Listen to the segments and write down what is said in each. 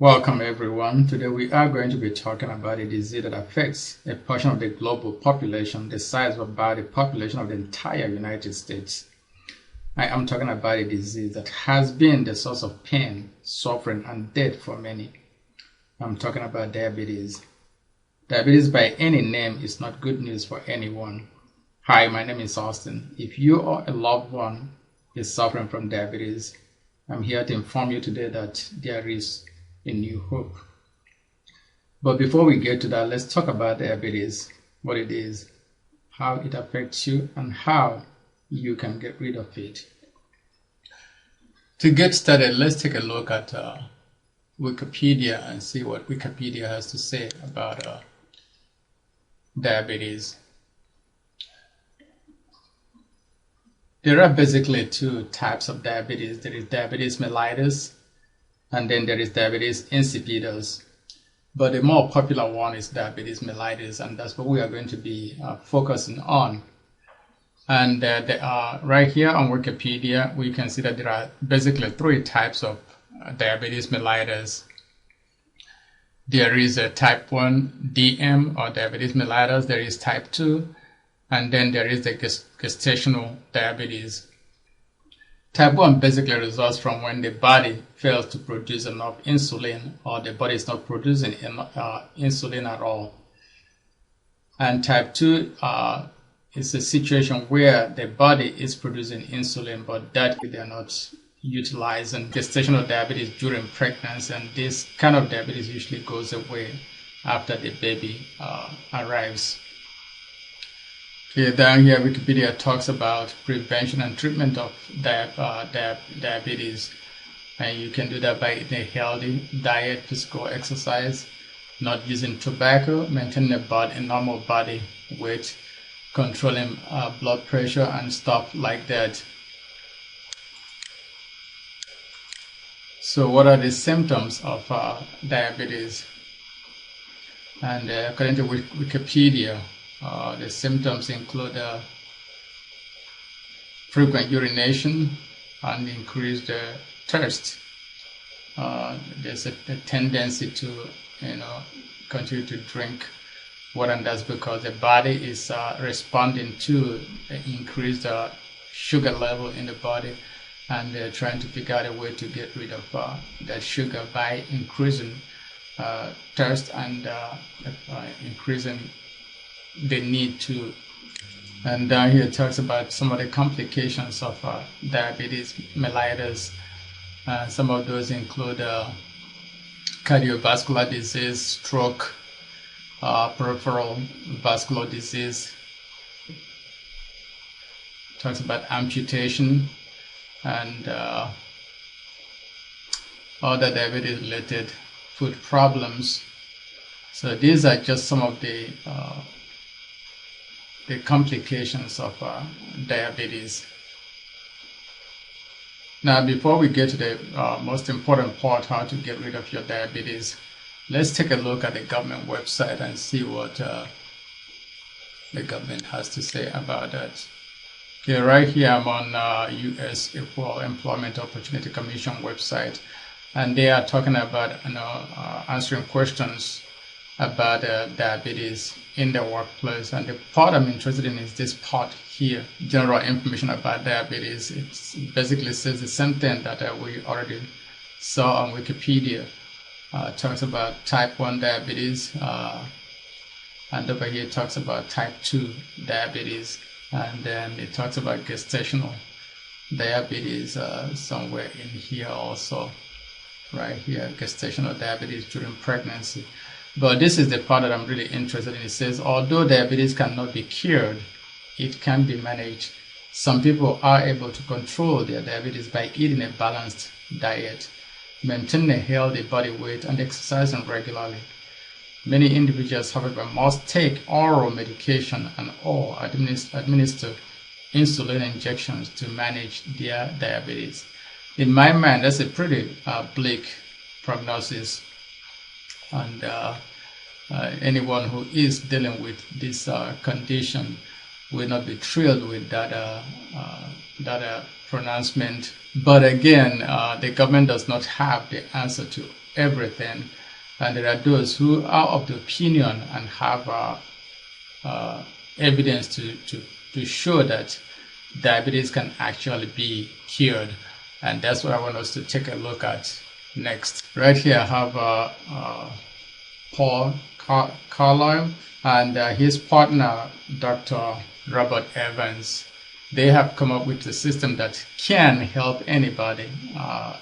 Welcome everyone. Today we are going to be talking about a disease that affects a portion of the global population, the size of about the population of the entire United States. I am talking about a disease that has been the source of pain, suffering, and death for many. I'm talking about diabetes. Diabetes by any name is not good news for anyone. Hi, my name is Austin. If you or a loved one is suffering from diabetes, I'm here to inform you today that there is a new hope. But before we get to that, let's talk about diabetes, what it is, how it affects you, and how you can get rid of it. To get started, let's take a look at Wikipedia and see what Wikipedia has to say about diabetes. There are basically two types of diabetes. There is diabetes mellitus, and then there is diabetes insipidus. But the more popular one is diabetes mellitus, and that's what we are going to be focusing on. And there are, right here on Wikipedia, we can see that there are basically three types of diabetes mellitus. There is a type 1 DM or diabetes mellitus, there is type 2, and then there is the gestational diabetes. Type 1 basically results from when the body fails to produce enough insulin, or the body is not producing insulin at all. And type 2 is a situation where the body is producing insulin, but that they are not utilizing. Gestational diabetes during pregnancy, and this kind of diabetes usually goes away after the baby arrives. Okay, down here, Wikipedia talks about prevention and treatment of diabetes. And you can do that by eating a healthy diet, physical exercise, not using tobacco, maintaining a normal body weight, controlling blood pressure and stuff like that. So what are the symptoms of diabetes? And according to Wikipedia, the symptoms include frequent urination and increased thirst. There's a tendency to, continue to drink water, and that's because the body is responding to increased sugar level in the body, and they're trying to figure out a way to get rid of that sugar by increasing thirst and increasing the need to. And down here it talks about some of the complications of diabetes mellitus. Some of those include cardiovascular disease, stroke, peripheral vascular disease. Talks about amputation and other diabetes related food problems. So these are just some of the complications of diabetes. Now, before we get to the most important part, how to get rid of your diabetes, let's take a look at the government website and see what the government has to say about that. Okay, right here I'm on U.S. Equal Employment Opportunity Commission website, and they are talking about answering questions about diabetes in the workplace. And the part I'm interested in is this part here, general information about diabetes. It basically says the same thing that we already saw on Wikipedia. Talks about type 1 diabetes, and over here it talks about type 2 diabetes, and then it talks about gestational diabetes somewhere in here also, right here, gestational diabetes during pregnancy. But this is the part that I'm really interested in. It says, although diabetes cannot be cured, it can be managed. Some people are able to control their diabetes by eating a balanced diet, maintaining a healthy body weight, and exercising regularly. Many individuals, however, must take oral medication and or administer insulin injections to manage their diabetes. In my mind, that's a pretty bleak prognosis. And anyone who is dealing with this condition will not be thrilled with that pronouncement. But again, the government does not have the answer to everything. And there are those who are of the opinion and have evidence to show that diabetes can actually be cured. And that's what I want us to take a look at next. Right here I have Paul Carlyle and his partner, Dr. Robert Evans. They have come up with a system that can help anybody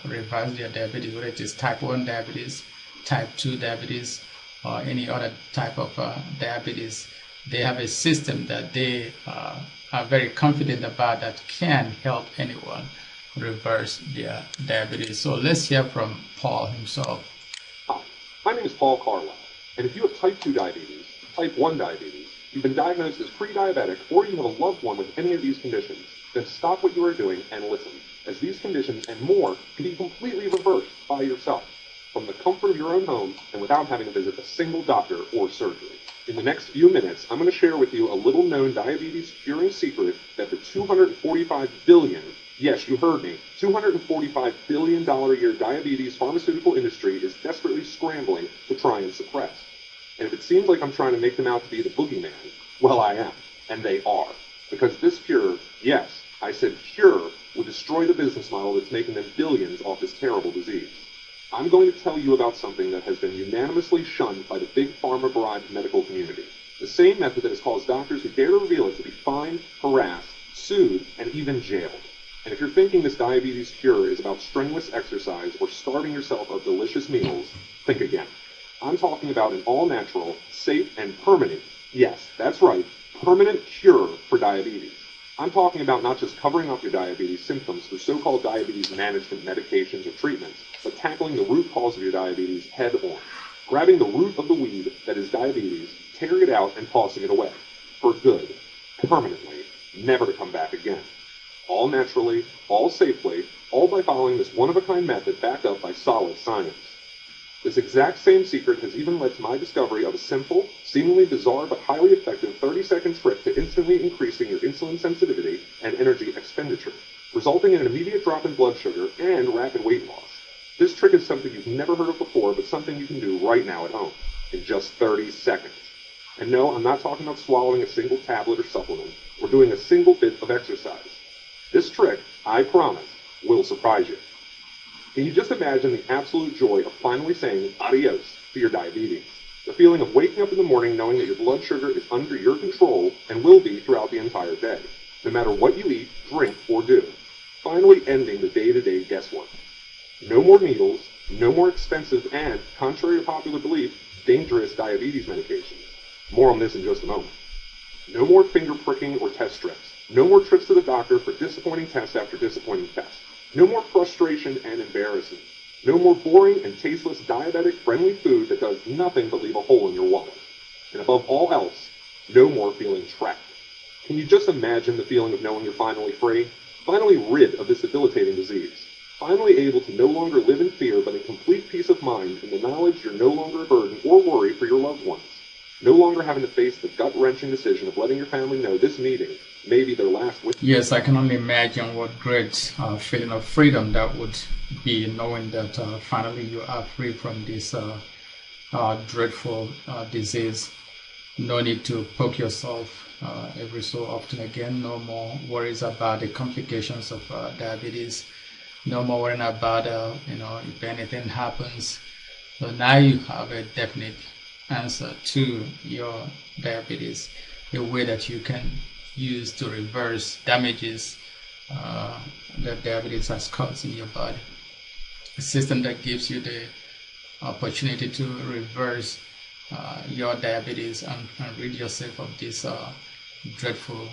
reverse their diabetes, whether it is type 1 diabetes, type 2 diabetes, or any other type of diabetes. They have a system that they are very confident about that can help anyone reverse their diabetes. So let's hear from Paul himself. Hi, my name is Paul Carlyle, and if you have type 2 diabetes, type 1 diabetes, you've been diagnosed as pre-diabetic, or you have a loved one with any of these conditions, then stop what you are doing and listen, as these conditions and more can be completely reversed by yourself, from the comfort of your own home and without having to visit a single doctor or surgery. In the next few minutes, I'm going to share with you a little-known diabetes curing secret that the $245 billion, yes, you heard me, $245 billion a year diabetes pharmaceutical industry is desperately scrambling to try and suppress. And if it seems like I'm trying to make them out to be the boogeyman, well, I am. And they are. Because this cure, yes, I said cure, will destroy the business model that's making them billions off this terrible disease. I'm going to tell you about something that has been unanimously shunned by the big pharma-bribed medical community. The same method that has caused doctors who dare to reveal it to be fined, harassed, sued, and even jailed. And if you're thinking this diabetes cure is about strenuous exercise or starving yourself of delicious meals, think again. I'm talking about an all-natural, safe, and permanent, yes, that's right, permanent cure for diabetes. I'm talking about not just covering up your diabetes symptoms through so-called diabetes management medications or treatments, but tackling the root cause of your diabetes head-on, grabbing the root of the weed that is diabetes, tearing it out, and tossing it away, for good, permanently, never to come back again. All naturally, all safely, all by following this one-of-a-kind method backed up by solid science. This exact same secret has even led to my discovery of a simple, seemingly bizarre but highly effective 30-second trick to instantly increasing your insulin sensitivity and energy expenditure, resulting in an immediate drop in blood sugar and rapid weight loss. This trick is something you've never heard of before, but something you can do right now at home, in just 30 seconds. And no, I'm not talking about swallowing a single tablet or supplement, or doing a single bit of exercise. This trick, I promise, will surprise you. Can you just imagine the absolute joy of finally saying adios to your diabetes? The feeling of waking up in the morning knowing that your blood sugar is under your control and will be throughout the entire day, no matter what you eat, drink, or do. Finally ending the day-to-day guesswork. No more needles, no more expensive and, contrary to popular belief, dangerous diabetes medications. More on this in just a moment. No more finger pricking or test strips. No more trips to the doctor for disappointing test after disappointing test. No more frustration and embarrassment. No more boring and tasteless diabetic-friendly food that does nothing but leave a hole in your wallet. And above all else, no more feeling trapped. Can you just imagine the feeling of knowing you're finally free? Finally rid of this debilitating disease? Finally able to no longer live in fear but in complete peace of mind in the knowledge you're no longer a burden or worry for your loved ones? No longer having to face the gut-wrenching decision of letting your family know this meeting may be their last witness. Yes, I can only imagine what great feeling of freedom that would be, knowing that finally you are free from this dreadful disease. No need to poke yourself every so often again. No more worries about the complications of diabetes. No more worrying about if anything happens. So now you have a definite answer to your diabetes, a way that you can use to reverse damages that diabetes has caused in your body. A system that gives you the opportunity to reverse your diabetes and rid yourself of this dreadful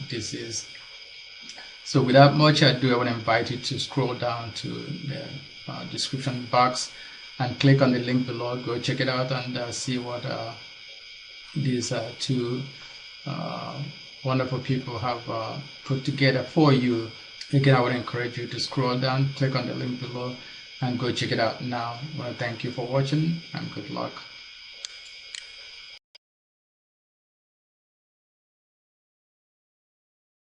disease. So without much ado, I want to invite you to scroll down to the description box and click on the link below. Go check it out and see what these two wonderful people have put together for you. Again, I would encourage you to scroll down, click on the link below, and go check it out now. I want to thank you for watching, and good luck.